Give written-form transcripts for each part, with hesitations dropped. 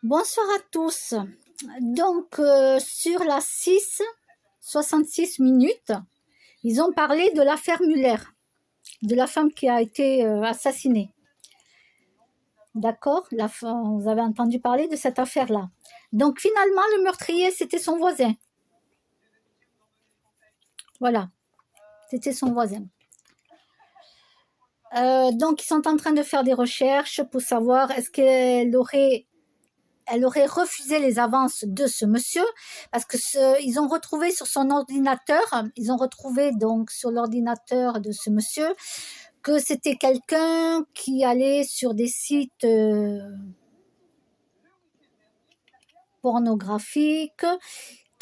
Bonsoir à tous. Donc, sur la 6, 66 minutes, ils ont parlé de l'affaire Muller, de la femme qui a été assassinée. D'accord. Vous avez entendu parler de cette affaire-là. Donc, finalement, le meurtrier, c'était son voisin. Voilà, c'était son voisin. Donc, ils sont en train de faire des recherches pour savoir est-ce qu'elle aurait refusé les avances de ce monsieur parce que ils ont retrouvé sur son ordinateur, ils ont retrouvé donc sur l'ordinateur de ce monsieur que c'était quelqu'un qui allait sur des sites pornographiques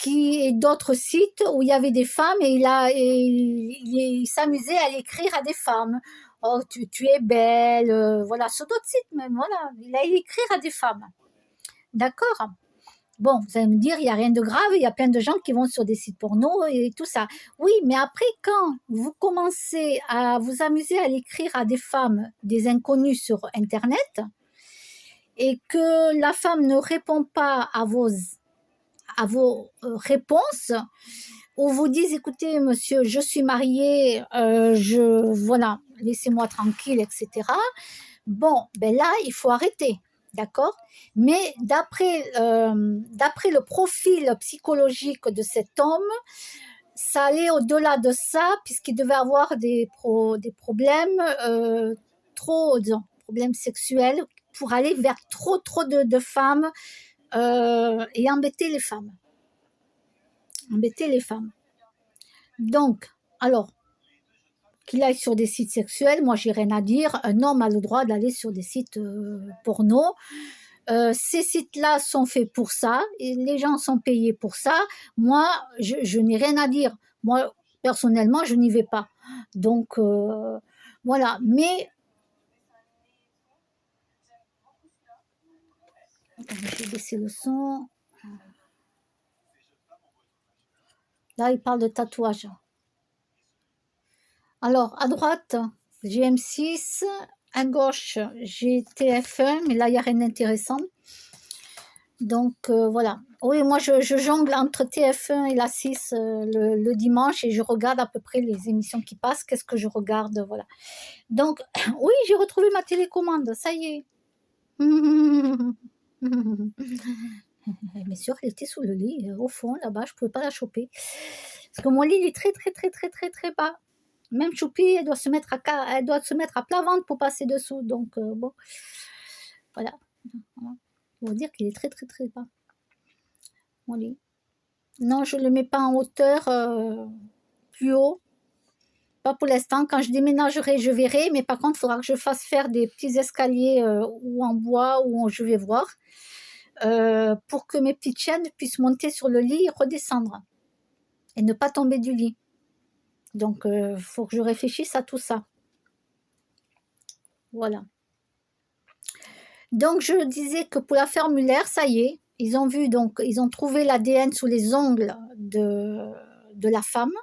et d'autres sites où il y avait des femmes et il s'amusait à l'écrire à des femmes. Oh, tu es belle, voilà, sur d'autres sites même, voilà, il allait écrire à des femmes. D'accord. Bon, vous allez me dire, il n'y a rien de grave, il y a plein de gens qui vont sur des sites porno et tout ça. Oui, mais après, quand vous commencez à vous amuser à l'écrire à des femmes, des inconnus sur Internet, et que la femme ne répond pas à vos réponses, ou vous dit, écoutez, monsieur, je suis mariée, voilà, laissez-moi tranquille, etc. Bon, ben là, il faut arrêter. D'accord. Mais d'après le profil psychologique de cet homme, ça allait au-delà de ça, puisqu'il devait avoir des problèmes, disons, problèmes sexuels, pour aller vers trop de femmes et embêter les femmes. Donc, alors, qu'il aille sur des sites sexuels, moi j'ai rien à dire. Un homme a le droit d'aller sur des sites porno. Ces sites-là sont faits pour ça, et les gens sont payés pour ça. Moi, je n'ai rien à dire. Moi, personnellement, je n'y vais pas. Donc, voilà. Mais, je vais baisser le son. Là, il parle de tatouage. Alors, à droite, j'ai M6. À gauche, j'ai TF1, mais là, il n'y a rien d'intéressant. Donc, voilà. Oui, moi, je jongle entre TF1 et la 6 le dimanche et je regarde à peu près les émissions qui passent. Qu'est-ce que je regarde, voilà. Donc, oui, j'ai retrouvé ma télécommande, ça y est. Bien sûr, elle était sous le lit, au fond, là-bas, je ne pouvais pas la choper. Parce que mon lit, il est très, très, très, très, très, très bas. Même Choupi, elle doit se mettre à plat ventre pour passer dessous. Donc, bon, voilà. On va dire qu'il est très, très, très bas. Mon lit. Non, je ne le mets pas en hauteur, plus haut. Pas pour l'instant. Quand je déménagerai, je verrai. Mais par contre, il faudra que je fasse faire des petits escaliers ou en bois ou je vais voir. Pour que mes petites chiennes puissent monter sur le lit et redescendre. Et ne pas tomber du lit. Donc, il faut que je réfléchisse à tout ça. Voilà. Donc, je disais que pour l'affaire Muller, ça y est. Ils ont trouvé l'ADN sous les ongles de la femme.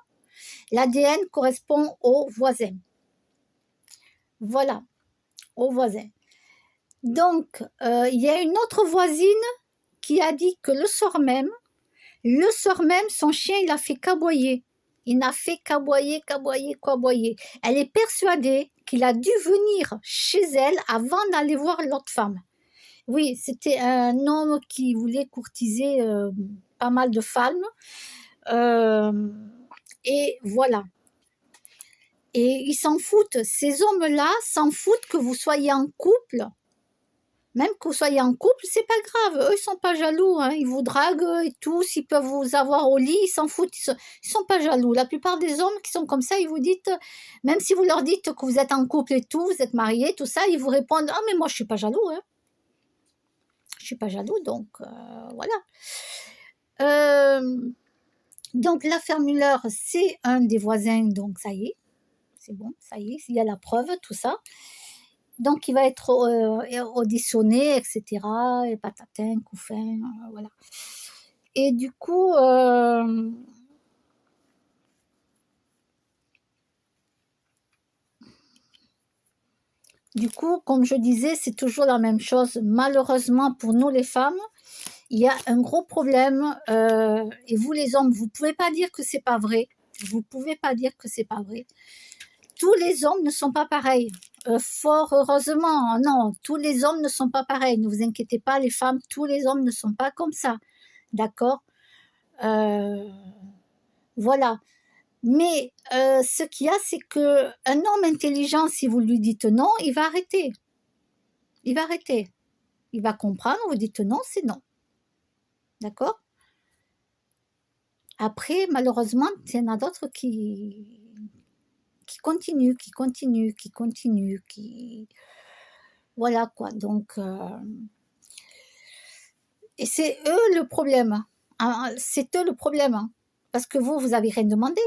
L'ADN correspond au voisin. Voilà, au voisin. Donc, il y a une autre voisine qui a dit que le soir même, son chien, il a fait qu'aboyer. Il n'a fait qu'aboyer. Elle est persuadée qu'il a dû venir chez elle avant d'aller voir l'autre femme. Oui, c'était un homme qui voulait courtiser pas mal de femmes. Et voilà. Et ils s'en foutent. Ces hommes-là s'en foutent que vous soyez en couple. Même que vous soyez en couple, c'est pas grave. Eux, ils sont pas jaloux. Hein. Ils vous draguent et tout. S'ils peuvent vous avoir au lit, ils s'en foutent. Ils sont pas jaloux. La plupart des hommes qui sont comme ça, ils vous disent, même si vous leur dites que vous êtes en couple et tout, vous êtes mariés, tout ça, ils vous répondent, ah mais moi je suis pas jaloux. Hein. Je suis pas jaloux, donc voilà. Donc l'affaire Muller, c'est un des voisins, donc ça y est, c'est bon, ça y est, il y a la preuve, tout ça. Donc il va être auditionné, etc. Et patatin, couffin, voilà. Et du coup, Du coup, comme je disais, c'est toujours la même chose. Malheureusement, pour nous les femmes, il y a un gros problème. Et vous les hommes, vous pouvez pas dire que c'est pas vrai. Vous pouvez pas dire que c'est pas vrai. Tous les hommes ne sont pas pareils. Fort heureusement, non, tous les hommes ne sont pas pareils. Ne vous inquiétez pas, les femmes, tous les hommes ne sont pas comme ça. D'accord. Euh, Voilà. Mais ce qu'il y a, c'est que un homme intelligent, si vous lui dites non, il va arrêter. Il va arrêter. Il va comprendre, vous dites non, c'est non. D'accord. Après, malheureusement, il y en a d'autres qui continuent, qui continuent, qui continuent, qui... Voilà quoi. Donc, et c'est eux le problème. Hein, c'est eux le problème. Hein. Parce que vous avez rien demandé.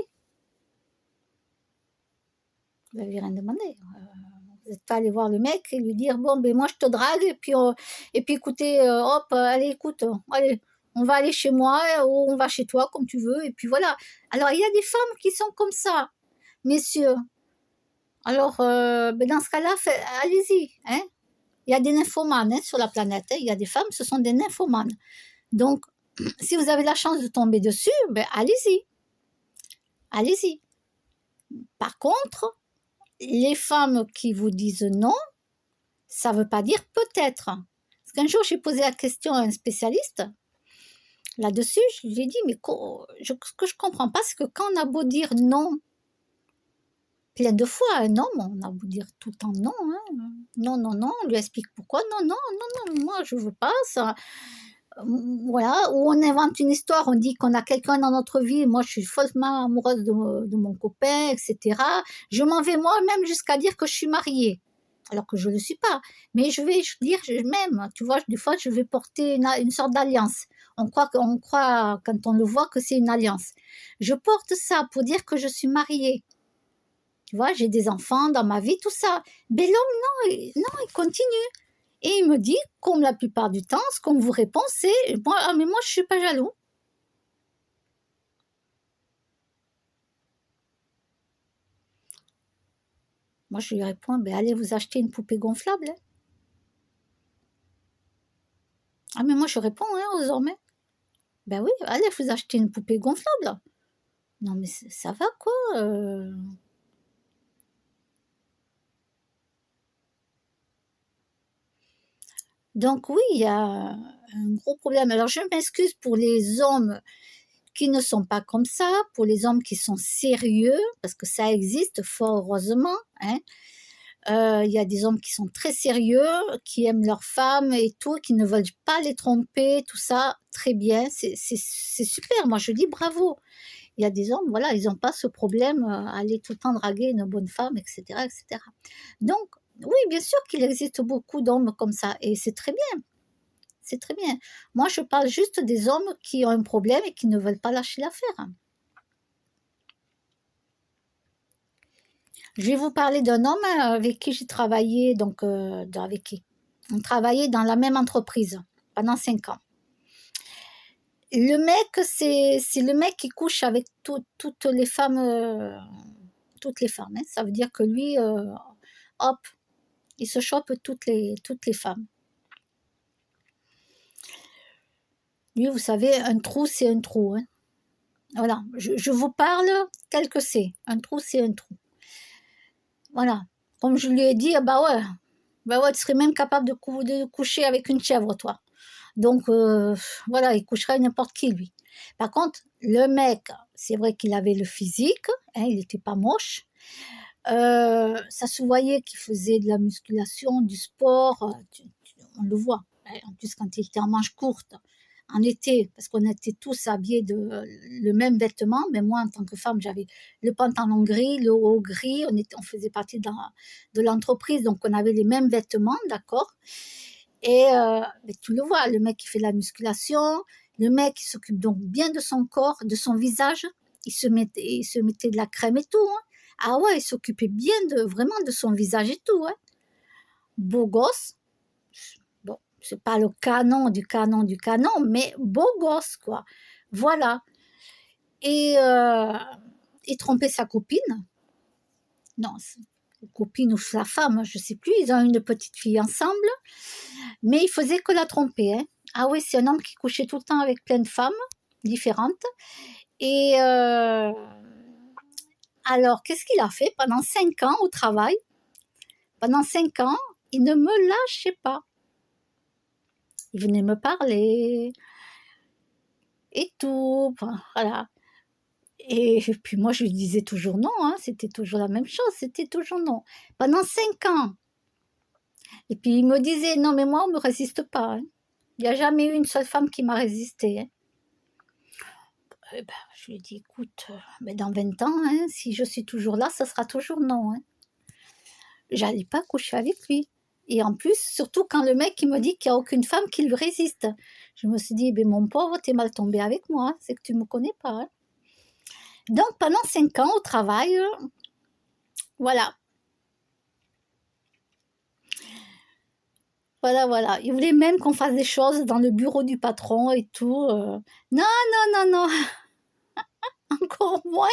Vous n'avez rien demandé. Vous n'êtes pas allé voir le mec et lui dire bon ben moi je te drague et puis écoutez hop allez écoute allez on va aller chez moi ou on va chez toi comme tu veux et puis voilà. Alors il y a des femmes qui sont comme ça, messieurs. Alors ben dans ce cas-là allez-y. Hein. Il y a des nymphomanes hein, sur la planète. Hein. Il y a des femmes, ce sont des nymphomanes. Donc si vous avez la chance de tomber dessus, ben allez-y, allez-y. Par contre, les femmes qui vous disent non, ça ne veut pas dire peut-être. Parce qu'un jour, j'ai posé la question à un spécialiste là-dessus, je lui ai dit, mais ce que je ne comprends pas, c'est que quand on a beau dire non, plein de fois, un homme, on a beau dire tout le temps non, hein, non, non, non, on lui explique pourquoi, non, non, non, non, moi je ne veux pas ça. Voilà, ou on invente une histoire, on dit qu'on a quelqu'un dans notre vie, moi je suis follement amoureuse de mon copain, etc. Je m'en vais moi-même jusqu'à dire que je suis mariée. Alors que je ne le suis pas. Mais je vais dire même, tu vois, des fois, je vais porter une sorte d'alliance. On croit, quand on le voit, que c'est une alliance. Je porte ça pour dire que je suis mariée. Tu vois, j'ai des enfants dans ma vie, tout ça. Mais l'homme, non, il continue. Et il me dit, comme la plupart du temps, ce qu'on vous répond, c'est mais moi, je ne suis pas jaloux. Moi, je lui réponds, ben, allez vous acheter une poupée gonflable. Hein. Ah, mais moi, je réponds aux hommes. Hein. Ben oui, allez vous acheter une poupée gonflable. Non, mais ça va quoi Donc oui, il y a un gros problème. Alors je m'excuse pour les hommes qui ne sont pas comme ça, pour les hommes qui sont sérieux, parce que ça existe fort heureusement. Hein. Il y a des hommes qui sont très sérieux, qui aiment leurs femmes et tout, qui ne veulent pas les tromper, tout ça, très bien, c'est super. Moi je dis bravo. Il y a des hommes, voilà, ils n'ont pas ce problème à aller tout le temps draguer une bonne femme, etc., etc. Donc, oui, bien sûr qu'il existe beaucoup d'hommes comme ça, et c'est très bien, c'est très bien. Moi, je parle juste des hommes qui ont un problème et qui ne veulent pas lâcher l'affaire. Je vais vous parler d'un homme avec qui j'ai travaillé, donc avec qui on travaillait dans la même entreprise pendant 5 ans. Le mec, c'est le mec qui couche avec toutes les femmes, hein. Ça veut dire que lui, hop, il se chope toutes les femmes. Lui, vous savez, un trou, c'est un trou. Hein. Voilà, je vous parle tel que c'est. Un trou, c'est un trou. Voilà. Comme je lui ai dit, bah ouais, tu serais même capable de coucher avec une chèvre, toi. Donc, voilà, il coucherait n'importe qui, lui. Par contre, le mec, c'est vrai qu'il avait le physique, hein, il n'était pas moche. Ça se voyait qu'il faisait de la musculation, du sport, on le voit. Hein, en plus, quand il était en manches courtes, en été, parce qu'on était tous habillés de le même vêtement, mais moi, en tant que femme, j'avais le pantalon gris, le haut gris, on faisait partie de l'entreprise, donc on avait les mêmes vêtements, d'accord. Et tu le vois, le mec qui fait de la musculation, le mec qui s'occupe donc bien de son corps, de son visage, il se mettait de la crème et tout. Hein. Ah ouais, il s'occupait bien vraiment de son visage et tout. Hein. Beau gosse. Bon, c'est pas le canon du canon du canon, mais beau gosse, quoi. Voilà. Et il trompait sa copine. Non, copine ou sa femme, je sais plus, ils ont une petite fille ensemble, mais il faisait que la tromper, hein. Ah oui, c'est un homme qui couchait tout le temps avec plein de femmes différentes. Et alors, qu'est-ce qu'il a fait pendant 5 ans au travail? Pendant 5 ans, il ne me lâchait pas. Il venait me parler et tout, enfin, voilà. Et puis moi, je lui disais toujours non, hein, c'était toujours la même chose, c'était toujours non. Pendant 5 ans. Et puis il me disait, non, mais moi, on ne me résiste pas, hein. Il n'y a jamais eu une seule femme qui m'a résisté, hein. Eh ben, je lui ai dit, écoute, mais dans 20 ans, hein, si je suis toujours là, ça sera toujours non, hein. J'allais pas coucher avec lui. Et en plus, surtout quand le mec il me dit qu'il n'y a aucune femme qui lui résiste. Je me suis dit, ben mon pauvre, t'es mal tombé avec moi, c'est que tu me connais pas, hein. Donc pendant 5 ans au travail, voilà, voilà. Il voulait même qu'on fasse des choses dans le bureau du patron et tout. Non, non, encore moins.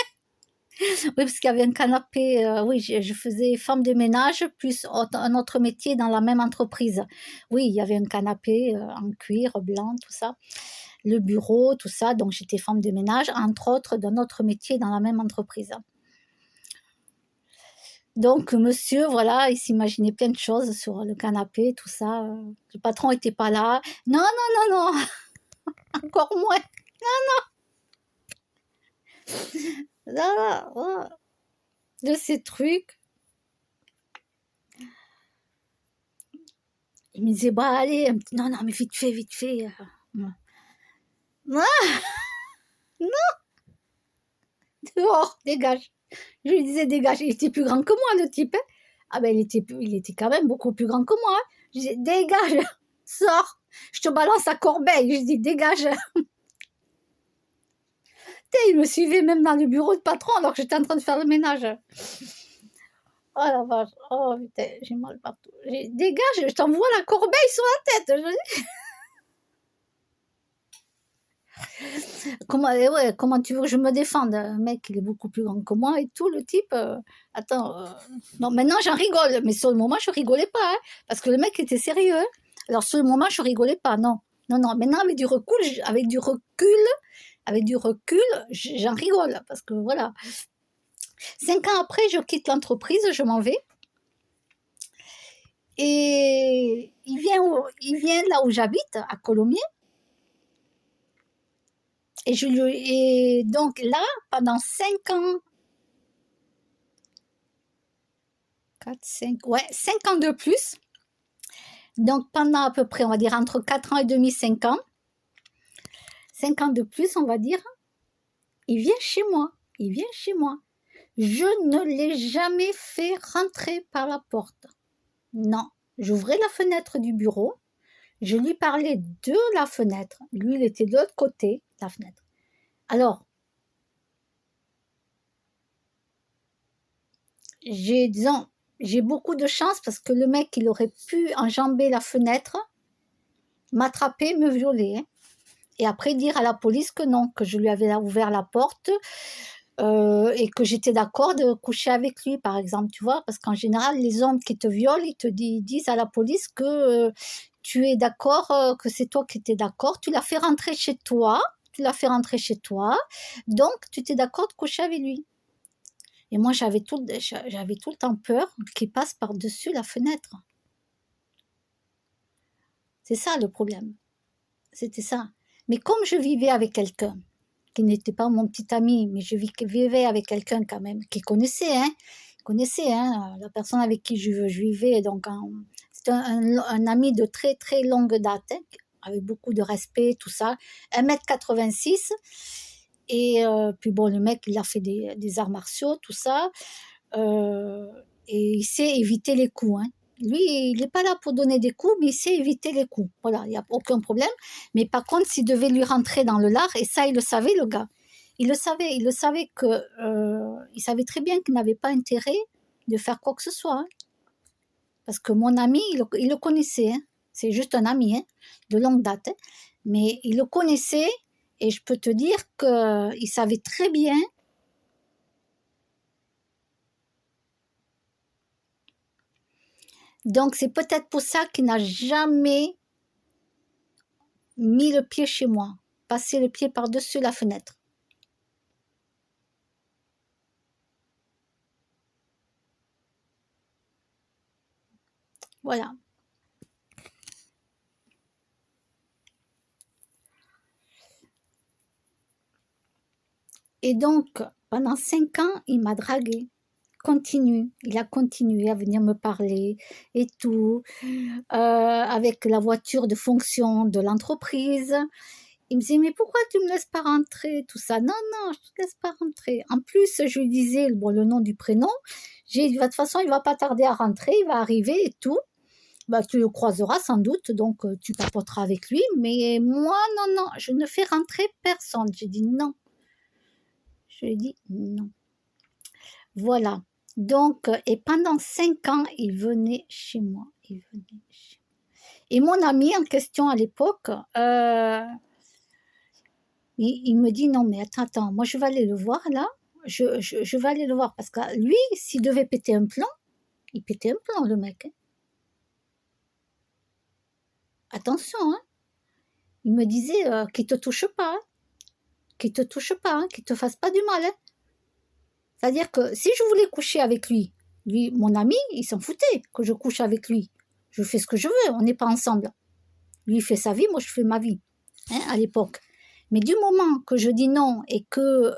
Oui, parce qu'il y avait un canapé. Oui, je faisais femme de ménage plus un autre métier dans la même entreprise. Oui, il y avait un canapé en cuir blanc, tout ça. Le bureau, tout ça. Donc j'étais femme de ménage, entre autres, d'un autre métier dans la même entreprise. Donc monsieur, voilà, il s'imaginait plein de choses sur le canapé, tout ça. Le patron n'était pas là. Non, non, non, non, encore moins. Là, de ces trucs. Il me disait, bah allez, non, non, mais vite fait, vite fait. Ah, dehors, dégage. Je lui disais, dégage. Il était plus grand que moi, le type, hein. Ah ben, il était quand même beaucoup plus grand que moi, hein. Je disais, dégage, sors. Je te balance à corbeille. Je dis, dégage. Il me suivait même dans le bureau de patron alors que j'étais en train de faire le ménage. Oh la vache, oh putain, j'ai mal partout. Dégage, je t'envoie la corbeille sur la tête. Comment tu veux que je me défende? Un mec, il est beaucoup plus grand que moi et tout, le type. Attends, non, maintenant j'en rigole, mais sur le moment, je rigolais pas, hein, parce que le mec était sérieux, hein. Alors sur le moment, je rigolais pas, non. Non, non, maintenant avec du recul, j'en rigole, parce que voilà. 5 ans après, je quitte l'entreprise, je m'en vais. Et il vient là où j'habite, à Colomiers. Et donc là, pendant 5 ans, 4, 5, ouais, 5 ans de plus. Donc pendant à peu près, on va dire entre 4 ans et demi, 5 ans. 5 ans de plus, on va dire, il vient chez moi. Il vient chez moi. Je ne l'ai jamais fait rentrer par la porte. Non. J'ouvrais la fenêtre du bureau. Je lui parlais de la fenêtre. Lui, il était de l'autre côté de la fenêtre. Alors, j'ai beaucoup de chance parce que le mec, il aurait pu enjamber la fenêtre, m'attraper, me violer, hein. Et après dire à la police que non, que je lui avais ouvert la porte et que j'étais d'accord de coucher avec lui, par exemple, tu vois, parce qu'en général, les hommes qui te violent, ils te disent à la police que tu es d'accord, que c'est toi qui étais d'accord, tu l'as fait rentrer chez toi, donc tu étais d'accord de coucher avec lui. Et moi, j'avais tout le temps peur qu'il passe par-dessus la fenêtre. C'est ça le problème. C'était ça. Mais comme je vivais avec quelqu'un, qui n'était pas mon petit ami, mais je vivais avec quelqu'un quand même, qui connaissait, la personne avec qui je vivais. Donc, c'était un ami de très, très longue date, hein, avec beaucoup de respect, tout ça. 1,86 m. Et puis bon, le mec, il a fait des arts martiaux, tout ça. Et il sait éviter les coups, hein. Lui, il n'est pas là pour donner des coups, mais il sait éviter les coups. Voilà, il n'y a aucun problème. Mais par contre, s'il devait lui rentrer dans le lard, et ça, il le savait, le gars. Il savait très bien qu'il n'avait pas intérêt de faire quoi que ce soit, hein. Parce que mon ami, il le connaissait, hein. C'est juste un ami, hein, de longue date, hein. Mais il le connaissait, et je peux te dire qu'il savait très bien Donc, c'est peut-être pour ça qu'il n'a jamais mis le pied chez moi, passé le pied par-dessus la fenêtre. Voilà. Et donc, pendant 5 ans, il m'a draguée. Il a continué à venir me parler et tout, avec la voiture de fonction de l'entreprise. Il me disait, mais pourquoi tu me laisses pas rentrer, tout ça? Non, non, je te laisse pas rentrer. En plus, je lui disais bon, le nom du prénom. J'ai dit, de toute façon, il va pas tarder à rentrer, il va arriver et tout. Bah, tu le croiseras sans doute, donc tu papoteras avec lui. Mais moi, non, non, je ne fais rentrer personne. J'ai dit non. Je lui ai dit non. Voilà. Donc, et pendant 5 ans, il venait chez moi. Et mon ami en question à l'époque, il me dit non, mais attends, moi je vais aller le voir là. Je vais aller le voir parce que lui, s'il devait péter un plomb, il pétait un plomb, le mec. Hein. Attention, hein. Il me disait qu'il te touche pas, hein. Qu'il te touche pas, hein, qu'il te fasse pas du mal. Hein. C'est-à-dire que si je voulais coucher avec lui, mon ami, il s'en foutait que je couche avec lui. Je fais ce que je veux, on n'est pas ensemble. Lui, il fait sa vie, moi, je fais ma vie, hein, à l'époque. Mais du moment que je dis non et que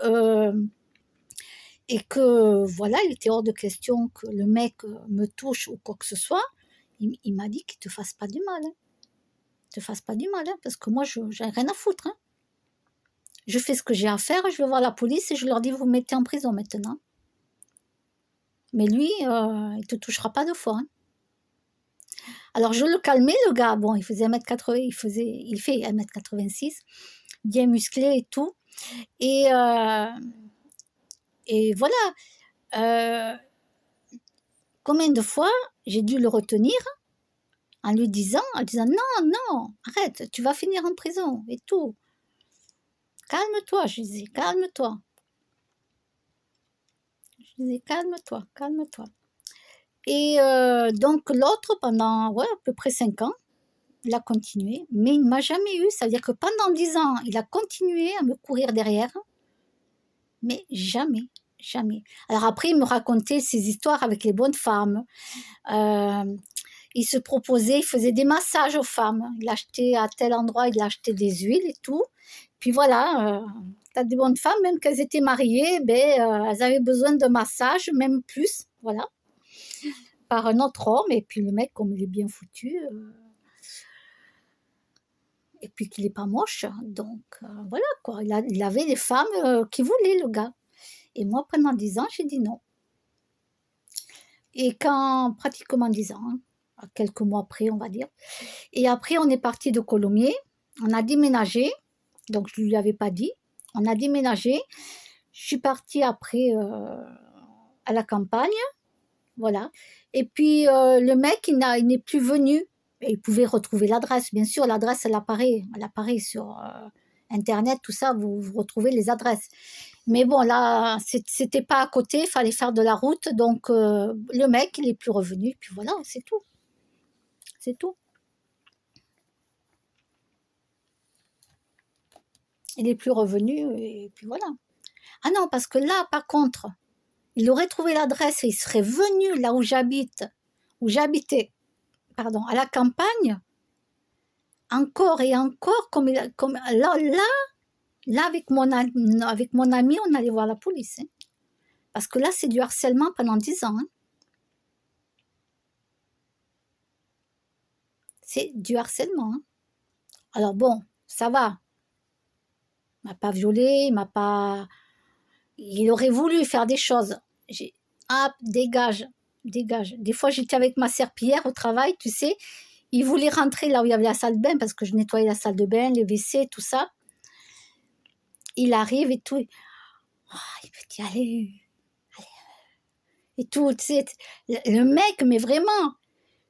voilà, il était hors de question que le mec me touche ou quoi que ce soit, il m'a dit qu'il ne te fasse pas du mal. Hein. Te fasse pas du mal, hein, parce que moi, je n'ai rien à foutre. Hein. Je fais ce que j'ai à faire, je vais voir la police et je leur dis, vous me mettez en prison maintenant. Mais lui, il ne te touchera pas 2 fois. Hein. Alors, je le calmais, le gars. Bon, il faisait 1m80, il fait 1m86, bien musclé et tout. Et voilà. Combien de fois j'ai dû le retenir en lui disant non, non, arrête, tu vas finir en prison et tout. Calme-toi, je disais, calme-toi. Je disais, calme-toi, calme-toi. Et donc l'autre, pendant à peu près 5 ans, il a continué, mais il ne m'a jamais eu. C'est-à-dire que pendant 10 ans, il a continué à me courir derrière, mais jamais, jamais. Alors après, il me racontait ses histoires avec les bonnes femmes. Il se proposait, il faisait des massages aux femmes. Il achetait à tel endroit, il achetait des huiles et tout. Puis voilà, t'as des bonnes femmes, même qu'elles étaient mariées, elles avaient besoin de massage, même plus, voilà, par un autre homme. Et puis le mec, comme il est bien foutu, et puis qu'il n'est pas moche, donc voilà quoi. Il avait des femmes qui voulaient, le gars. Et moi, pendant 10 ans, j'ai dit non. Et quand, pratiquement 10 ans, hein, quelques mois après, on va dire. Et après, on est parti de Colomiers, on a déménagé, donc je ne lui avais pas dit, on a déménagé, je suis partie après à la campagne, voilà. Et puis le mec, il n'est plus venu, et il pouvait retrouver l'adresse, bien sûr, l'adresse, elle apparaît sur Internet, tout ça, vous retrouvez les adresses. Mais bon, là, c'était pas à côté, il fallait faire de la route, donc le mec, il n'est plus revenu, puis voilà, c'est tout. C'est tout. Il n'est plus revenu, et puis voilà. Ah non, parce que là, par contre, il aurait trouvé l'adresse et il serait venu là où j'habitais, pardon, à la campagne, encore et encore, comme là avec mon ami, on allait voir la police. Hein. Parce que là, c'est du harcèlement pendant 10 ans. Hein. C'est du harcèlement. Hein. Alors bon, ça va. Il m'a pas violée, il aurait voulu faire des choses. Dégage. Des fois, j'étais avec ma serpillière au travail, tu sais. Il voulait rentrer là où il y avait la salle de bain parce que je nettoyais la salle de bain, les WC, tout ça. Il arrive et tout. Il me dit, allez. Et tout, tu sais. Le mec, mais vraiment,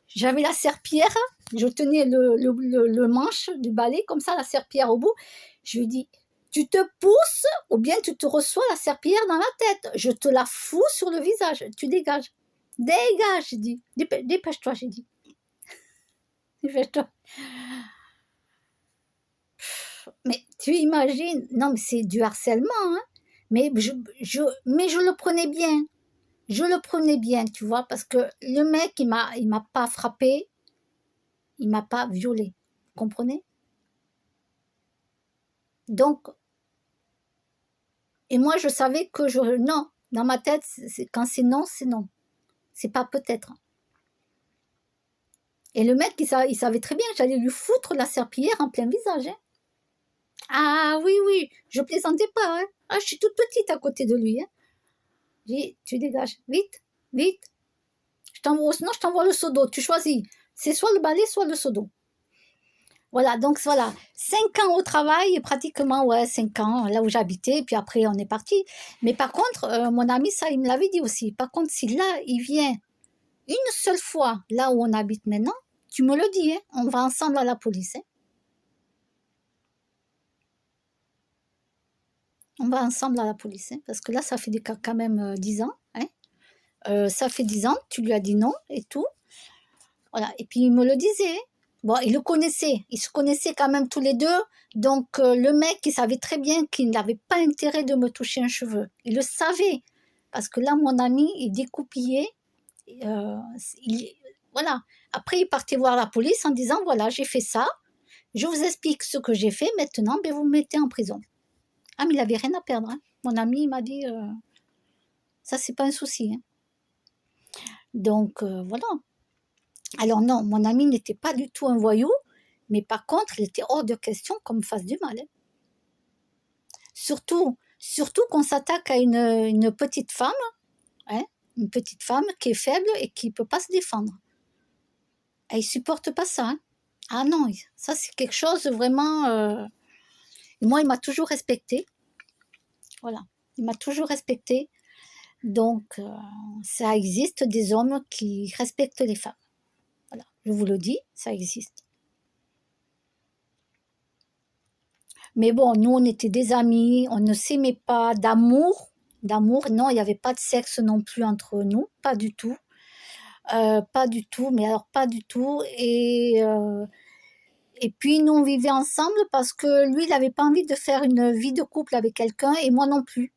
j'avais la serpillière, je tenais le manche du balai, comme ça, la serpillière au bout. Je lui dis, tu te pousses ou bien tu te reçois la serpillière dans la tête. Je te la fous sur le visage, tu dégages. Dégage, j'ai dit. Dépêche-toi, j'ai dit. Dépêche-toi. Mais tu imagines, non, mais c'est du harcèlement, hein. Mais mais je le prenais bien. Je le prenais bien, tu vois, parce que le mec, il m'a pas frappé, il m'a pas violé. Vous comprenez? Donc, et moi, je savais que non, dans ma tête, quand c'est non, c'est non. C'est pas peut-être. Et le mec, il savait très bien que j'allais lui foutre la serpillière en plein visage, hein. Ah oui, oui, je plaisantais pas, hein. Ah, je suis toute petite à côté de lui, hein. J'ai dit, tu dégages, vite, vite. Sinon, je t'envoie le seau d'eau, tu choisis. C'est soit le balai, soit le seau d'eau. Voilà, donc voilà, 5 ans au travail, pratiquement, ouais, 5 ans, là où j'habitais, puis après, on est parti. Mais par contre, mon ami, ça, il me l'avait dit aussi. Par contre, si là, il vient une seule fois, là où on habite maintenant, tu me le dis, hein, on va ensemble à la police, hein. On va ensemble à la police, hein, parce que là, ça fait quand même 10 ans, hein. Ça fait 10 ans, tu lui as dit non et tout. Voilà, et puis il me le disait. Bon, il le connaissait, ils se connaissaient quand même tous les deux. Donc le mec, il savait très bien qu'il n'avait pas intérêt de me toucher un cheveu. Il le savait. Parce que là, mon ami, il découpillait. euh, il- voilà. Après, il partait voir la police en disant, voilà, j'ai fait ça. Je vous explique ce que j'ai fait. Maintenant, ben, vous me mettez en prison. Ah, mais il n'avait rien à perdre, hein. Mon ami, il m'a dit, ça, c'est pas un souci, hein. Donc, voilà. Alors non, mon ami n'était pas du tout un voyou, mais par contre, il était hors de question qu'on me fasse du mal, hein. Surtout qu'on s'attaque à une petite femme, hein, une petite femme qui est faible et qui ne peut pas se défendre. Et il ne supporte pas ça, hein. Ah non, ça c'est quelque chose vraiment... moi, il m'a toujours respecté. Voilà, il m'a toujours respecté. Donc, ça existe des hommes qui respectent les femmes. Voilà, je vous le dis, ça existe. Mais bon, nous, on était des amis, on ne s'aimait pas d'amour. D'amour, non, il n'y avait pas de sexe non plus entre nous, pas du tout. Pas du tout, mais alors pas du tout. Et puis, nous, on vivait ensemble parce que lui, il n'avait pas envie de faire une vie de couple avec quelqu'un et moi non plus.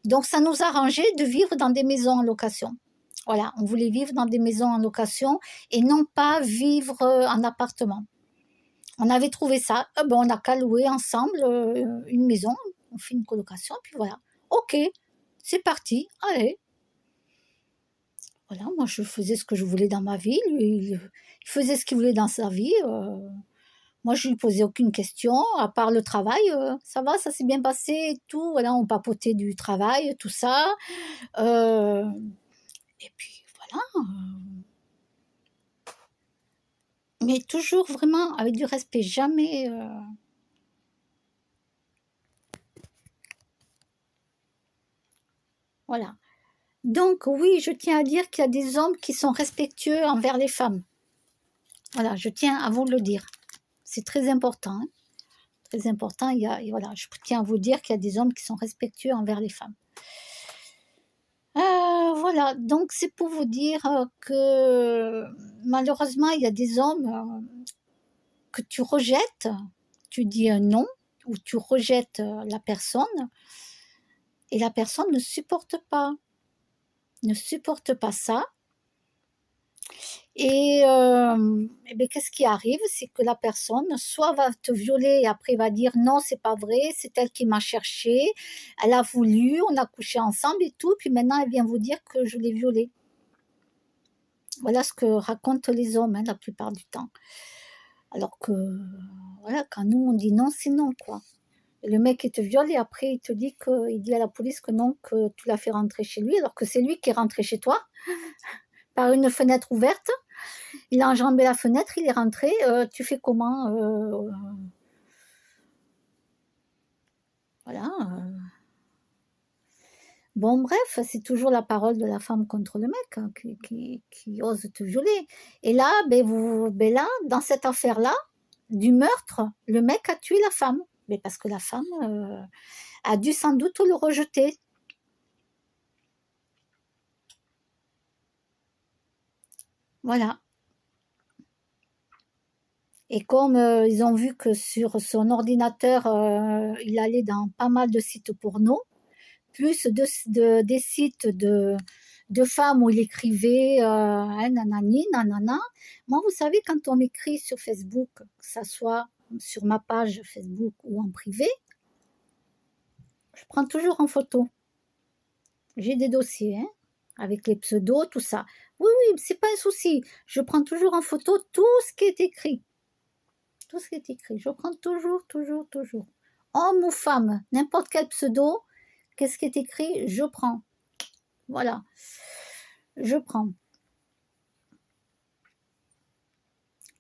Donc, ça nous arrangeait de vivre dans des maisons en location. Voilà, on voulait vivre dans des maisons en location et non pas vivre en appartement. On avait trouvé ça, ben, on n'a qu'à louer ensemble une maison, on fait une colocation, puis voilà. Ok, c'est parti, allez. Voilà, moi je faisais ce que je voulais dans ma vie, lui, il faisait ce qu'il voulait dans sa vie. Moi je lui posais aucune question, à part le travail, ça va, ça s'est bien passé et tout. Voilà, on papotait du travail, tout ça. Euh, et puis voilà. Mais toujours vraiment avec du respect, jamais... voilà. Donc oui, je tiens à dire qu'il y a des hommes qui sont respectueux envers les femmes. Voilà, je tiens à vous le dire. C'est très important, hein. Très important. Voilà, je tiens à vous dire qu'il y a des hommes qui sont respectueux envers les femmes. Voilà, donc c'est pour vous dire que malheureusement, il y a des hommes que tu rejettes, tu dis un non, ou tu rejettes la personne, et la personne ne supporte pas ça. Et ben, qu'est-ce qui arrive? C'est que la personne, soit va te violer et après va dire non, c'est pas vrai, c'est elle qui m'a cherché, elle a voulu, on a couché ensemble et tout, puis maintenant elle vient vous dire que je l'ai violée. Voilà ce que racontent les hommes, hein, la plupart du temps. Alors que, voilà, quand nous on dit non, c'est non, quoi. Et le mec il te viole et après il dit à la police que non, que tu l'as fait rentrer chez lui, alors que c'est lui qui est rentré chez toi par une fenêtre ouverte. Il a enjambé la fenêtre, il est rentré. Tu fais comment? Voilà. Bon, bref, c'est toujours la parole de la femme contre le mec, hein, qui ose te violer. Et là, ben là, dans cette affaire-là, du meurtre, le mec a tué la femme. Mais parce que la femme a dû sans doute le rejeter. Voilà. Et comme ils ont vu que sur son ordinateur, il allait dans pas mal de sites porno, plus des sites de femmes où il écrivait hein, nanani, nanana. Moi, vous savez, quand on m'écrit sur Facebook, que ça soit sur ma page Facebook ou en privé, je prends toujours en photo. J'ai des dossiers, hein, avec les pseudos, tout ça. Oui, oui, c'est pas un souci. Je prends toujours en photo tout ce qui est écrit. Tout ce qui est écrit. Je prends toujours, toujours, toujours. Homme ou femme, n'importe quel pseudo, qu'est-ce qui est écrit, je prends. Voilà. Je prends.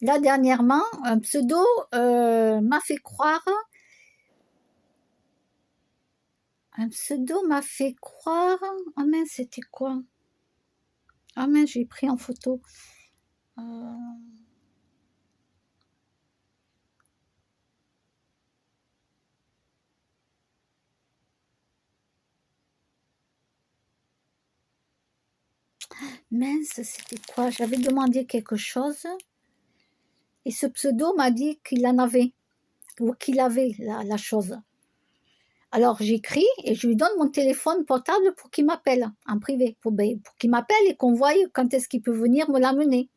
Là, dernièrement, un pseudo m'a fait croire. Un pseudo m'a fait croire. Ah mince, c'était quoi? Ah mince, j'ai pris en photo. Euh, mince, c'était quoi? J'avais demandé quelque chose et ce pseudo m'a dit qu'il en avait ou qu'il avait la chose. Alors j'écris et je lui donne mon téléphone portable pour qu'il m'appelle en privé, pour qu'il m'appelle et qu'on voie quand est-ce qu'il peut venir me l'amener.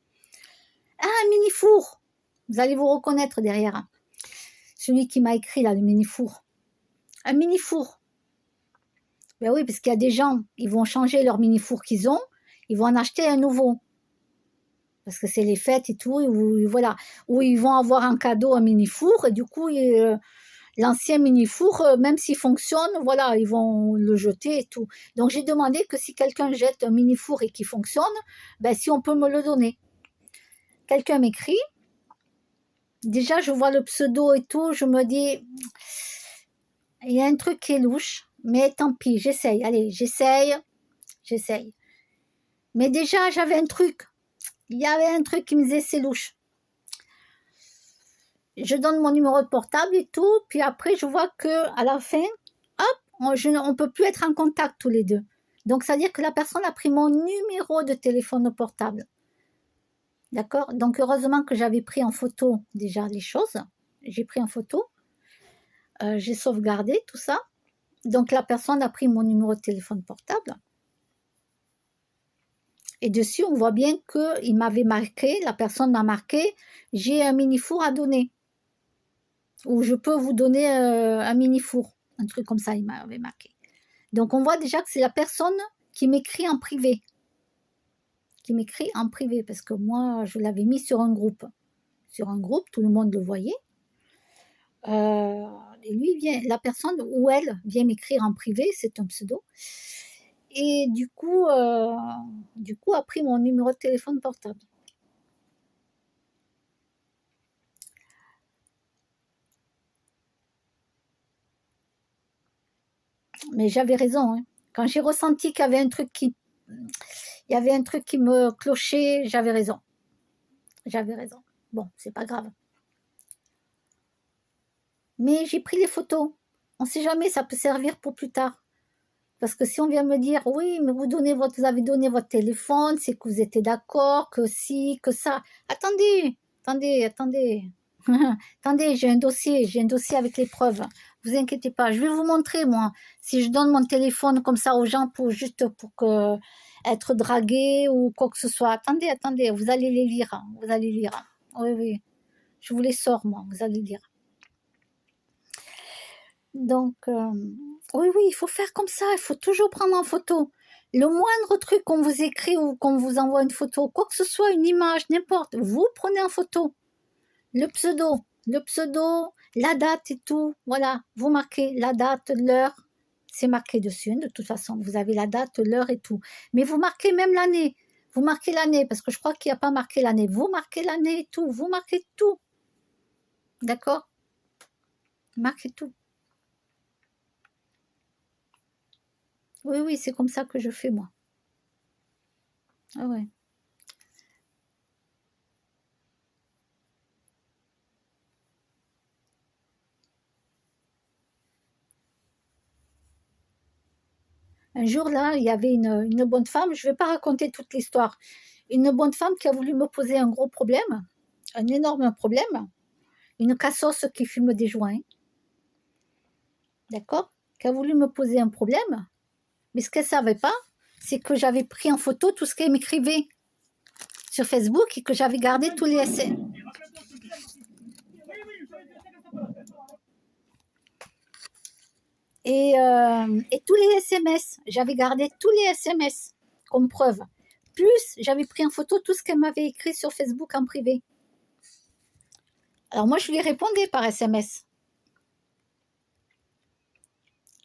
Ah, un mini-four. Vous allez vous reconnaître derrière. Celui qui m'a écrit là, le mini-four. Un mini-four. Ben oui, parce qu'il y a des gens, ils vont changer leur mini-four qu'ils ont, ils vont en acheter un nouveau. Parce que c'est les fêtes et tout, ou voilà. Ou ils vont avoir un cadeau, un mini-four, et du coup, l'ancien mini-four, même s'il fonctionne, voilà, ils vont le jeter et tout. Donc j'ai demandé que si quelqu'un jette un mini-four et qui fonctionne, ben si on peut me le donner. Quelqu'un m'écrit, déjà je vois le pseudo et tout, je me dis, il y a un truc qui est louche, mais tant pis, j'essaye, allez, j'essaye. Mais déjà j'avais un truc, il y avait un truc qui me disait c'est louche. Je donne mon numéro de portable et tout, puis après je vois que à la fin, hop, on peut plus être en contact tous les deux. Donc ça veut dire que la personne a pris mon numéro de téléphone portable. D'accord? Donc heureusement que j'avais pris en photo déjà les choses. J'ai pris en photo, j'ai sauvegardé tout ça. Donc la personne a pris mon numéro de téléphone portable. Et dessus, on voit bien qu'il m'avait marqué, la personne m'a marqué, j'ai un mini-four à donner. Ou je peux vous donner un mini-four. Un truc comme ça, il m'avait marqué. Donc on voit déjà que c'est la personne qui m'écrit en privé. Qui m'écrit en privé, parce que moi, je l'avais mis sur un groupe. Sur un groupe, tout le monde le voyait. Et lui, la personne ou elle vient m'écrire en privé, c'est un pseudo. Et du coup, a pris mon numéro de téléphone portable. Mais j'avais raison, hein. Quand j'ai ressenti qu'il y avait un truc qui me clochait, j'avais raison. J'avais raison. Bon, c'est pas grave. Mais j'ai pris les photos. On ne sait jamais, ça peut servir pour plus tard. Parce que si on vient me dire, oui, mais vous avez donné votre téléphone, c'est que vous étiez d'accord, que si, que ça. Attendez. Attendez, j'ai un dossier avec les preuves. Vous inquiétez pas, je vais vous montrer, moi. Si je donne mon téléphone comme ça aux gens juste pour être dragué ou quoi que ce soit. Attendez, vous allez les lire. Vous allez lire. Oui, oui. Je vous les sors, moi, vous allez lire. Donc, oui, il faut faire comme ça, il faut toujours prendre en photo. Le moindre truc qu'on vous écrit ou qu'on vous envoie une photo, quoi que ce soit, une image, n'importe, vous prenez en photo. Le pseudo, la date et tout, voilà, vous marquez la date, l'heure, c'est marqué dessus, de toute façon, vous avez la date, l'heure et tout. Mais vous marquez même l'année, vous marquez l'année, parce que je crois qu'il n'y a pas marqué l'année, vous marquez l'année et tout, vous marquez tout, d'accord? Marquez tout. Oui, c'est comme ça que je fais, moi. Ah ouais. Un jour, là, il y avait une bonne femme, je ne vais pas raconter toute l'histoire. une bonne femme qui a voulu me poser un gros problème, un énorme problème, une cassos qui fume des joints, d'accord, qui a voulu me poser un problème, mais ce qu'elle ne savait pas, c'est que j'avais pris en photo tout ce qu'elle m'écrivait sur Facebook et que j'avais gardé tous les SMS. Et tous les SMS, j'avais gardé tous les SMS comme preuve. Plus, j'avais pris en photo tout ce qu'elle m'avait écrit sur Facebook en privé. Alors moi, je lui répondais par SMS.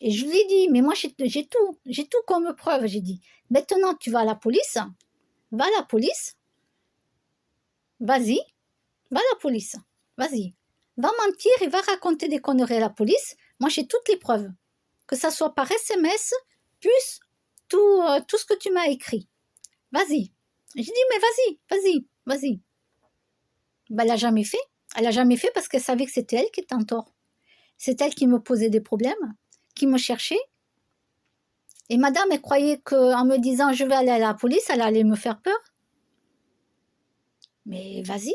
Et je lui ai dit, mais moi, j'ai tout comme preuve, j'ai dit. Maintenant, tu vas à la police, va à la police, vas-y, va à la police, vas-y. Va mentir et va raconter des conneries à la police. Moi, j'ai toutes les preuves. Que ça soit par SMS, plus tout ce que tu m'as écrit. Vas-y. J'ai dit, mais vas-y. Ben, elle n'a jamais fait. Elle n'a jamais fait parce qu'elle savait que c'était elle qui était en tort. C'est elle qui me posait des problèmes, qui me cherchait. Et madame, elle croyait qu'en me disant je vais aller à la police, elle allait me faire peur. Mais vas-y,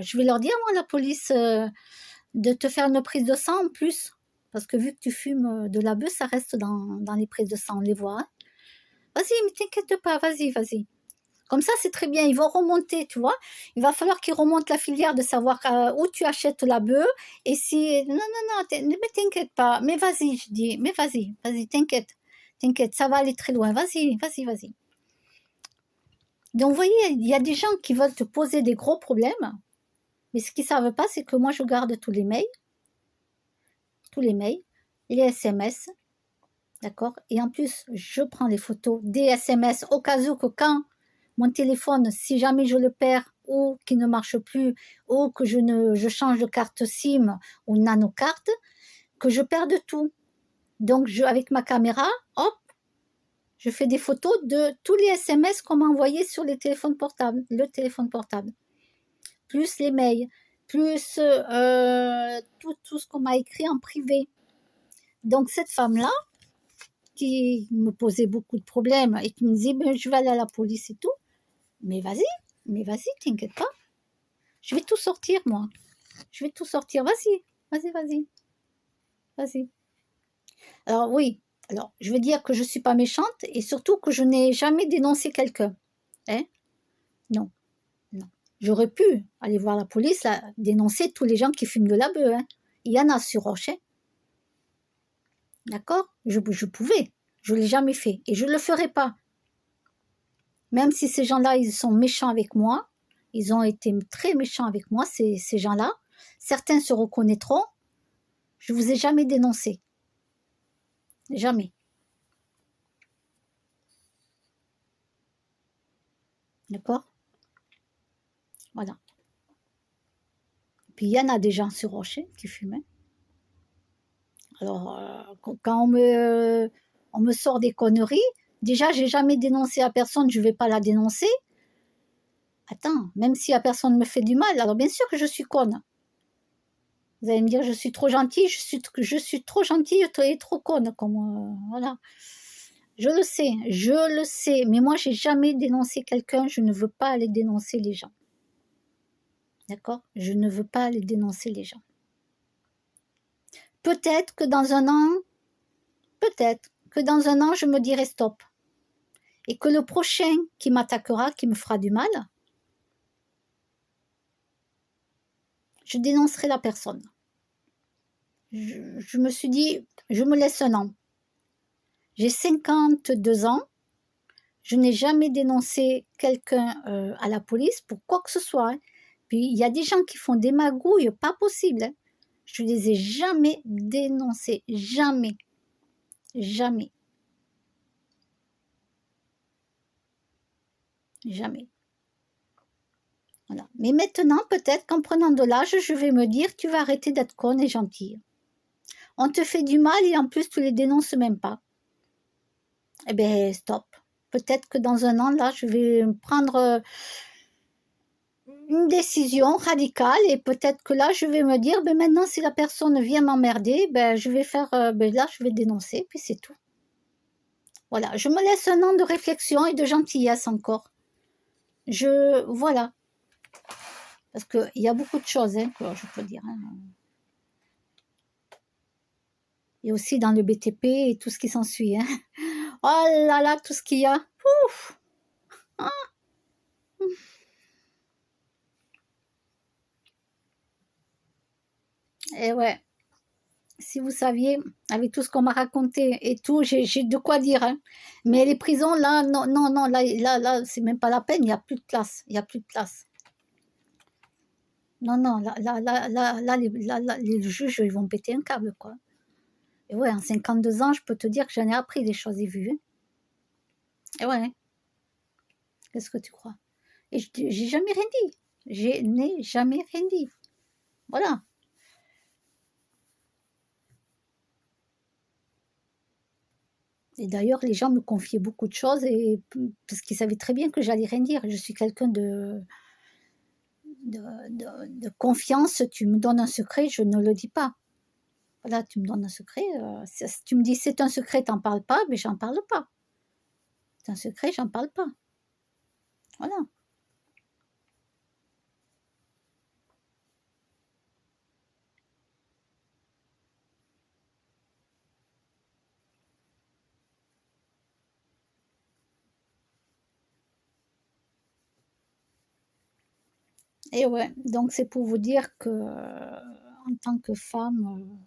je vais leur dire, moi, à la police, de te faire une prise de sang en plus. Parce que vu que tu fumes de la bœuf, ça reste dans les prises de sang, on les voit. Hein. Vas-y, mais t'inquiète pas, vas-y. Comme ça, c'est très bien, ils vont remonter, tu vois. Il va falloir qu'ils remontent la filière de savoir où tu achètes la bœuf. Et si... Non, mais t'inquiète pas. Mais vas-y, je dis, mais vas-y, t'inquiète, ça va aller très loin. Vas-y. Donc, vous voyez, il y a des gens qui veulent te poser des gros problèmes. Mais ce qu'ils ne savent pas, c'est que moi, je garde tous les mails, les SMS, d'accord? Et en plus, je prends les photos des SMS au cas où que quand mon téléphone, si jamais je le perds ou qu'il ne marche plus ou que je change de carte SIM ou nano-carte, que je perde tout. Donc, avec ma caméra, hop, je fais des photos de tous les SMS qu'on m'a envoyés sur le téléphone portable, plus les mails, plus tout ce qu'on m'a écrit en privé. Donc, cette femme-là, qui me posait beaucoup de problèmes et qui me disait, ben, je vais aller à la police et tout, mais vas-y, t'inquiète pas. Je vais tout sortir, moi. Vas-y. Alors, oui, je veux dire que je ne suis pas méchante et surtout que je n'ai jamais dénoncé quelqu'un. Hein? Non. J'aurais pu aller voir la police, là, dénoncer tous les gens qui fument de la bœuf. Hein. Il y en a sur Roche. Hein. D'accord? Je pouvais. Je ne l'ai jamais fait et je ne le ferai pas. Même si ces gens-là, ils sont méchants avec moi, ils ont été très méchants avec moi, ces gens-là. Certains se reconnaîtront. Je ne vous ai jamais dénoncé. Jamais. D'accord? Voilà. Puis il y en a des gens sur Rocher qui fumaient. Alors, quand on me sort des conneries, déjà, j'ai jamais dénoncé à personne, je ne vais pas la dénoncer. Attends, même si la personne me fait du mal, alors bien sûr que je suis conne. Vous allez me dire, je suis trop gentille, je suis trop gentille et trop conne. Voilà. Je le sais, mais moi, j'ai jamais dénoncé quelqu'un, je ne veux pas aller dénoncer les gens. D'accord? Je ne veux pas aller dénoncer les gens. Peut-être que dans un an, je me dirai stop. Et que le prochain qui m'attaquera, qui me fera du mal, je dénoncerai la personne. Je me suis dit, je me laisse un an. J'ai 52 ans, je n'ai jamais dénoncé quelqu'un à la police pour quoi que ce soit. Hein. Puis il y a des gens qui font des magouilles pas possibles. Hein. Je ne les ai jamais dénoncés, jamais. Voilà. Mais maintenant, peut-être qu'en prenant de l'âge, je vais me dire, tu vas arrêter d'être conne et gentille. On te fait du mal et en plus, tu les dénonces même pas. Eh bien, stop. Peut-être que dans un an, là, je vais prendre une décision radicale et peut-être que là, je vais me dire, ben maintenant, si la personne vient m'emmerder, ben je vais faire, là, je vais dénoncer, puis c'est tout. Voilà, je me laisse un an de réflexion et de gentillesse encore. Voilà, parce qu'il y a beaucoup de choses hein, que je peux dire. Hein. Et aussi dans le BTP et tout ce qui s'ensuit. Hein. Oh là là, tout ce qu'il y a. Ouf. Ah. Et ouais, si vous saviez, avec tout ce qu'on m'a raconté et tout, j'ai de quoi dire. Hein. Mais les prisons, là, non, non, non, là, c'est même pas la peine, il n'y a plus de place. Il n'y a plus de place. Non, non, les juges, ils vont péter un câble, quoi. Et ouais, en 52 ans, je peux te dire que j'en ai appris des choses et vues. Hein. Et ouais, hein. Qu'est-ce que tu crois? Et j'ai jamais rien dit. Je n'ai jamais rien dit. Voilà. Et d'ailleurs, les gens me confiaient beaucoup de choses et parce qu'ils savaient très bien que j'allais rien dire. Je suis quelqu'un de confiance. Tu me donnes un secret, je ne le dis pas. Voilà, tu me donnes un secret. Si tu me dis c'est un secret, t'en parles pas, mais j'en parle pas. C'est un secret, j'en parle pas. Voilà. Et ouais, donc c'est pour vous dire que en tant que femme,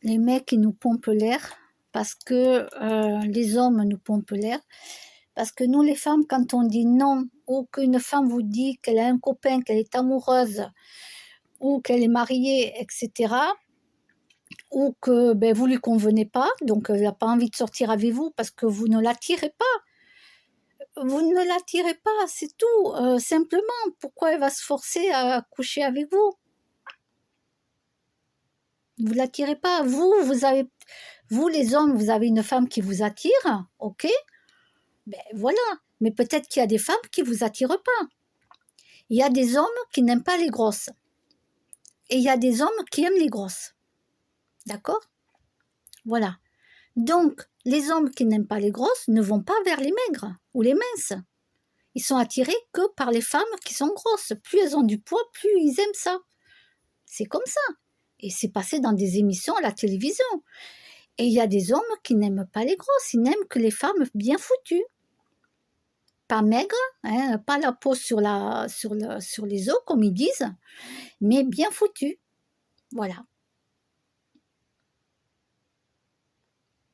les mecs ils nous pompent l'air parce que les hommes nous pompent l'air. Parce que nous, les femmes, quand on dit non, ou qu'une femme vous dit qu'elle a un copain, qu'elle est amoureuse, ou qu'elle est mariée, etc., ou que ben, vous ne lui convenez pas, donc elle n'a pas envie de sortir avec vous parce que vous ne l'attirez pas. Vous ne l'attirez pas, c'est tout. Simplement, pourquoi elle va se forcer à coucher avec vous? Vous ne l'attirez pas. Vous, les hommes, vous avez une femme qui vous attire, ok? Ben voilà. Mais peut-être qu'il y a des femmes qui ne vous attirent pas. Il y a des hommes qui n'aiment pas les grosses. Et il y a des hommes qui aiment les grosses. D'accord? Voilà. Donc, les hommes qui n'aiment pas les grosses ne vont pas vers les maigres ou les minces. Ils sont attirés que par les femmes qui sont grosses. Plus elles ont du poids, plus ils aiment ça. C'est comme ça. Et c'est passé dans des émissions à la télévision. Et il y a des hommes qui n'aiment pas les grosses. Ils n'aiment que les femmes bien foutues. Pas maigres, hein, pas la peau sur les os, comme ils disent, mais bien foutues. Voilà.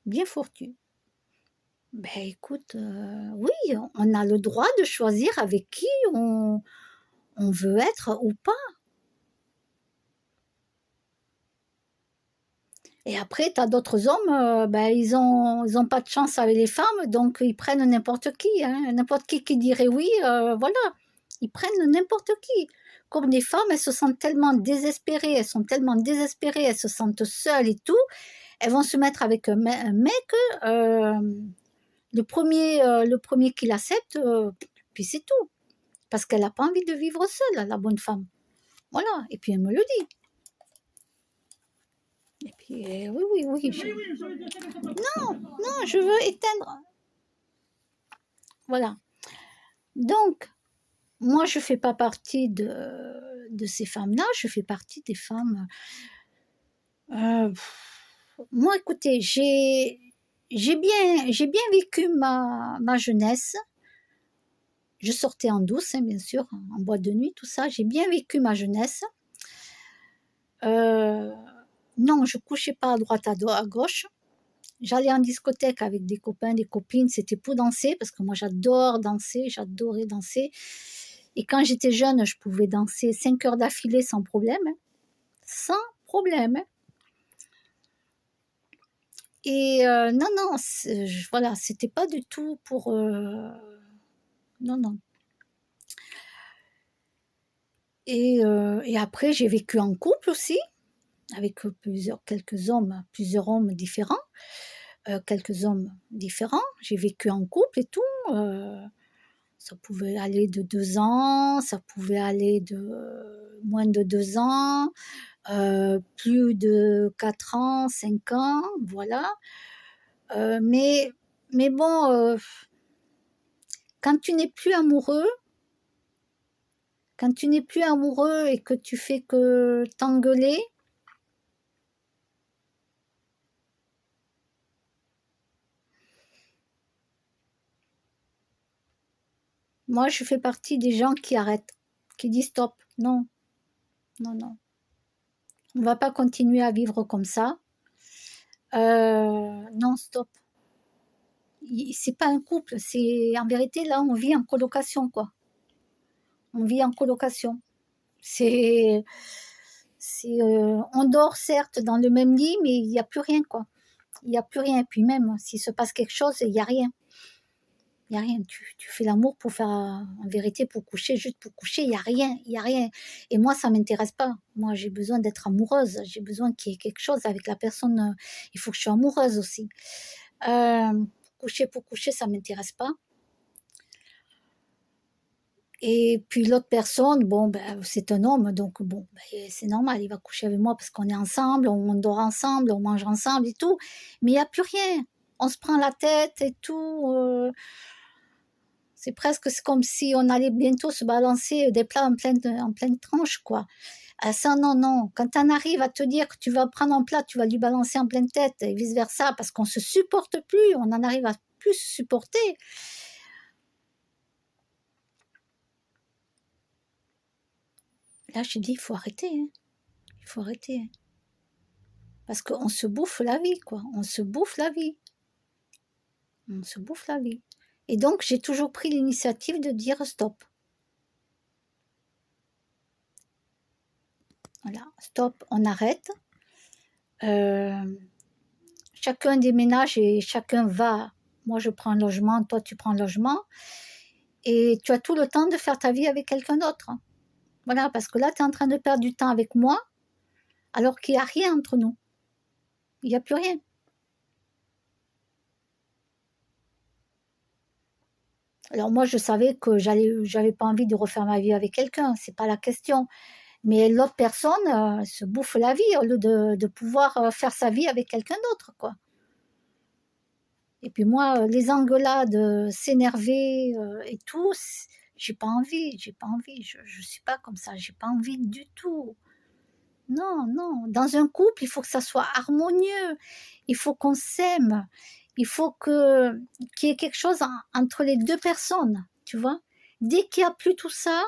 Bien foutues. Ben écoute, oui, on a le droit de choisir avec qui on veut être ou pas. Et après, tu as d'autres hommes, ben, ils ont pas de chance avec les femmes, donc ils prennent n'importe qui. Hein, n'importe qui dirait oui, voilà. Ils prennent n'importe qui. Comme des femmes, elles se sentent tellement désespérées, elles sont tellement désespérées, elles se sentent seules et tout, elles vont se mettre avec un mec, euh, le premier qui l'accepte, puis c'est tout. Parce qu'elle n'a pas envie de vivre seule, la bonne femme. Voilà, et puis elle me le dit. Et puis, oui, oui, oui. Non, non, je veux éteindre. Voilà. Donc, moi, je ne fais pas partie de ces femmes-là, je fais partie des femmes. Euh, moi, écoutez, j'ai bien vécu ma jeunesse. Je sortais en douce, hein, bien sûr, en boîte de nuit, tout ça. J'ai bien vécu ma jeunesse. Non, je couchais pas à droite, à gauche. J'allais en discothèque avec des copains, des copines, c'était pour danser, parce que moi j'adore danser, j'adorais danser. Et quand j'étais jeune, je pouvais danser 5 heures d'affilée sans problème. Hein. Sans problème. Hein. Et non, non, voilà, c'était pas du tout pour... non, non. Et après, j'ai vécu en couple aussi, avec plusieurs hommes différents. Quelques hommes différents. J'ai vécu en couple et tout. Ça pouvait aller de 2 ans, ça pouvait aller de moins de 2 ans, plus de 4 ans, 5 ans, voilà. Mais bon, quand tu n'es plus amoureux, et que tu fais que t'engueuler, moi je fais partie des gens qui arrêtent, qui disent stop, non, non, non. On ne va pas continuer à vivre comme ça. Non, stop. C'est pas un couple, c'est en vérité là on vit en colocation quoi. On vit en colocation. C'est, on dort certes dans le même lit, mais il n'y a plus rien quoi. Il n'y a plus rien. Et puis même s'il se passe quelque chose, il n'y a rien. Il n'y a rien. Tu fais l'amour pour faire, en vérité, pour coucher, juste pour coucher, il n'y a rien. Il n'y a rien. Et moi, ça ne m'intéresse pas. Moi, j'ai besoin d'être amoureuse. J'ai besoin qu'il y ait quelque chose avec la personne. Il faut que je sois amoureuse aussi. Pour coucher, ça ne m'intéresse pas. Et puis l'autre personne, bon, ben, c'est un homme, donc bon, ben, c'est normal, il va coucher avec moi parce qu'on est ensemble, on dort ensemble, on mange ensemble et tout. Mais il n'y a plus rien. On se prend la tête et tout. C'est presque comme si on allait bientôt se balancer des plats en pleine tranche, quoi. Ah, ça, non, non. Quand on arrive à te dire que tu vas prendre un plat, tu vas lui balancer en pleine tête et vice-versa, parce qu'on se supporte plus, on en arrive à plus se supporter. Là, je dis, il faut arrêter. Hein. Il faut arrêter. Hein. Parce qu'on se bouffe la vie, quoi. On se bouffe la vie. On se bouffe la vie. Et donc, j'ai toujours pris l'initiative de dire stop. Voilà, stop, on arrête. Chacun déménage et chacun va. Moi, je prends un logement, toi, tu prends un logement. Et tu as tout le temps de faire ta vie avec quelqu'un d'autre. Voilà, parce que là, tu es en train de perdre du temps avec moi, alors qu'il n'y a rien entre nous. Il n'y a plus rien. Alors moi, je savais que j'avais pas envie de refaire ma vie avec quelqu'un, c'est pas la question. Mais l'autre personne se bouffe la vie au lieu de pouvoir faire sa vie avec quelqu'un d'autre, quoi. Et puis moi, les engueulades, s'énerver et tout, j'ai pas envie, j'ai pas envie. Je suis pas comme ça, j'ai pas envie du tout. Non, non. Dans un couple, il faut que ça soit harmonieux. Il faut qu'on s'aime. Il faut qu'il y ait quelque chose entre les deux personnes, tu vois. Dès qu'il n'y a plus tout ça,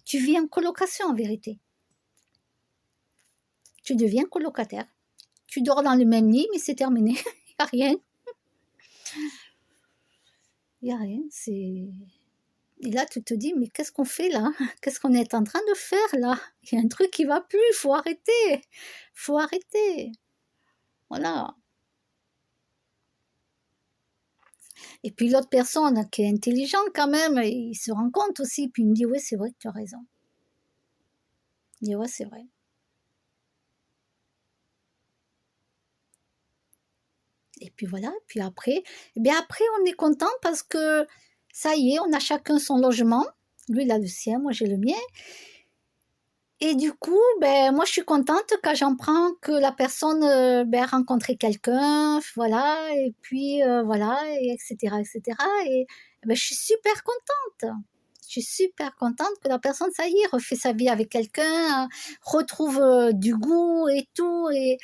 tu vis en colocation en vérité. Tu deviens colocataire. Tu dors dans le même lit, mais c'est terminé. Il n'y a rien. Il n'y a rien. Et là, tu te dis, mais qu'est-ce qu'on fait là? Qu'est-ce qu'on est en train de faire là? Il y a un truc qui va plus, il faut arrêter. Faut arrêter. Voilà. Et puis l'autre personne qui est intelligente quand même, il se rend compte aussi, puis il me dit, oui, c'est vrai que tu as raison. Il dit, ouais, c'est vrai. Et puis voilà, puis après, eh bien après on est content parce que ça y est, on a chacun son logement. Lui, il a le sien, moi j'ai le mien. Et du coup, ben, moi je suis contente quand j'en prends que la personne ben, a rencontré quelqu'un, voilà, et puis voilà, et etc., etc. Et ben, je suis super contente. Je suis super contente que la personne, ça y est, refait sa vie avec quelqu'un, retrouve du goût et tout, et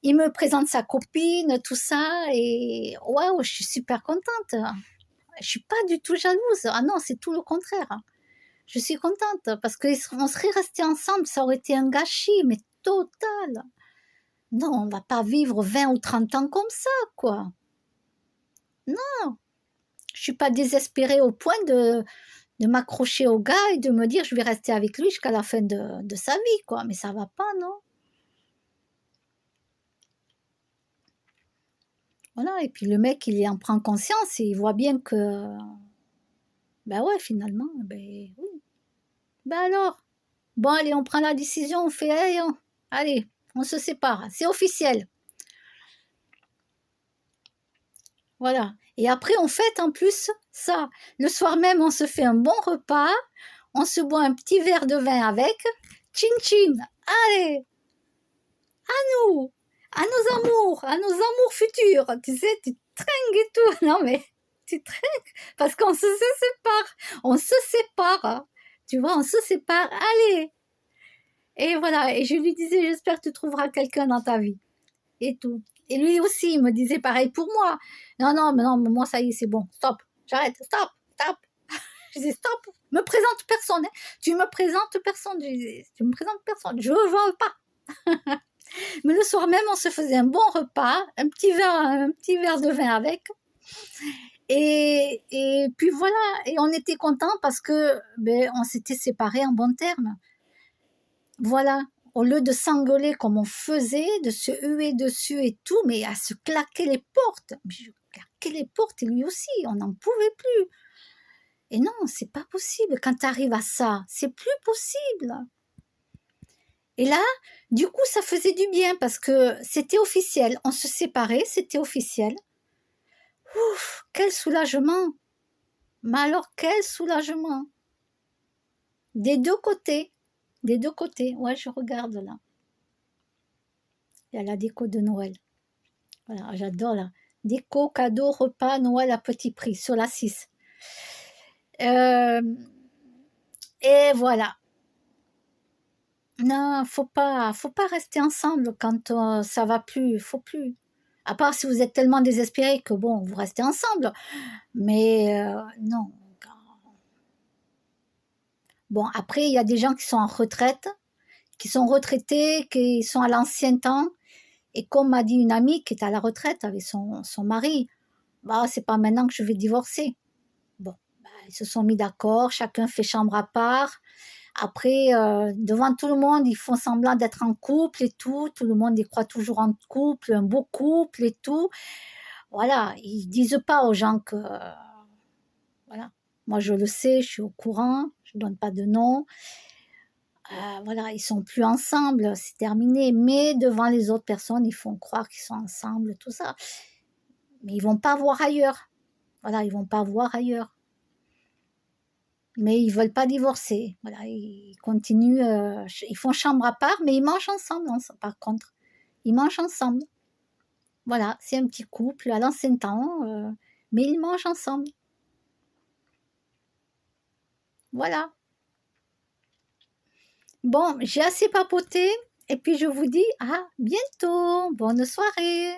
il me présente sa copine, tout ça, et waouh, je suis super contente. Je suis pas du tout jalouse. Ah non, c'est tout le contraire. Je suis contente parce qu'on serait restés ensemble, ça aurait été un gâchis, mais total. Non, on va pas vivre 20 ou 30 ans comme ça, quoi. Non, je suis pas désespérée au point de m'accrocher au gars et de me dire je vais rester avec lui jusqu'à la fin de sa vie, quoi. Mais ça va pas, non? Voilà, et puis le mec, il en prend conscience et il voit bien que, ben ouais, finalement, ben oui. Ben alors, bon, allez, on prend la décision, on fait, allez, on se sépare, c'est officiel. Voilà. Et après, on fête en plus ça. Le soir même, on se fait un bon repas, on se boit un petit verre de vin avec. Chin chin, allez, nous, à nos amours futurs. Tu sais, tu tringues et tout. Non mais, Tu trinques parce qu'on se sépare. On se sépare. Hein. Tu vois, on se sépare. Allez. Et voilà. Et je lui disais, j'espère que tu trouveras quelqu'un dans ta vie. Et tout. Et lui aussi, il me disait pareil pour moi. Non, non, mais non, mais moi, ça y est, c'est bon. Stop. J'arrête. Stop. Stop. Je disais, stop. Me présente personne. Hein. Tu me présentes personne. Je disais, tu me présentes personne. Je veux pas. Mais le soir même, on se faisait un bon repas, un petit verre de vin avec. Et puis voilà, et on était contents parce que on s'était séparés en bons termes. Voilà, au lieu de s'engueuler comme on faisait, de se huer dessus et tout, mais à se claquer les portes. Mais je claquais les portes et lui aussi, on n'en pouvait plus. Et non, c'est pas possible. Quand tu arrives à ça, c'est plus possible. Et là, du coup, ça faisait du bien parce que c'était officiel. On se séparait, c'était officiel. Ouf, quel soulagement! Mais alors, quel soulagement! Des deux côtés. Des deux côtés. Ouais, je regarde là. Il y a la déco de Noël. Voilà, j'adore là. Déco, cadeau, repas, Noël à petit prix sur la 6. Et voilà. Non, faut pas rester ensemble quand ça va plus. Faut plus. À part si vous êtes tellement désespéré que bon, vous restez ensemble. Mais non. Bon, après, il y a des gens qui sont en retraite, qui sont retraités, qui sont à l'ancien temps. Et comme m'a dit une amie qui est à la retraite avec son mari, bah, c'est pas maintenant que je vais divorcer. Bon, bah, ils se sont mis d'accord, chacun fait chambre à part. Après, devant tout le monde, ils font semblant d'être en couple et tout. Tout le monde y croit toujours en couple, un beau couple et tout. Voilà, ils disent pas aux gens que... voilà, moi je le sais, je suis au courant, je donne pas de nom. Voilà, ils sont plus ensemble, c'est terminé. Mais devant les autres personnes, ils font croire qu'ils sont ensemble, tout ça. Mais ils vont pas voir ailleurs. Voilà, ils vont pas voir ailleurs. Mais ils veulent pas divorcer. Voilà, ils continuent, ils font chambre à part, mais ils mangent ensemble, non, par contre. Ils mangent ensemble. Voilà, c'est un petit couple à l'ancien temps, mais ils mangent ensemble. Voilà. Bon, j'ai assez papoté, et puis je vous dis à bientôt. Bonne soirée.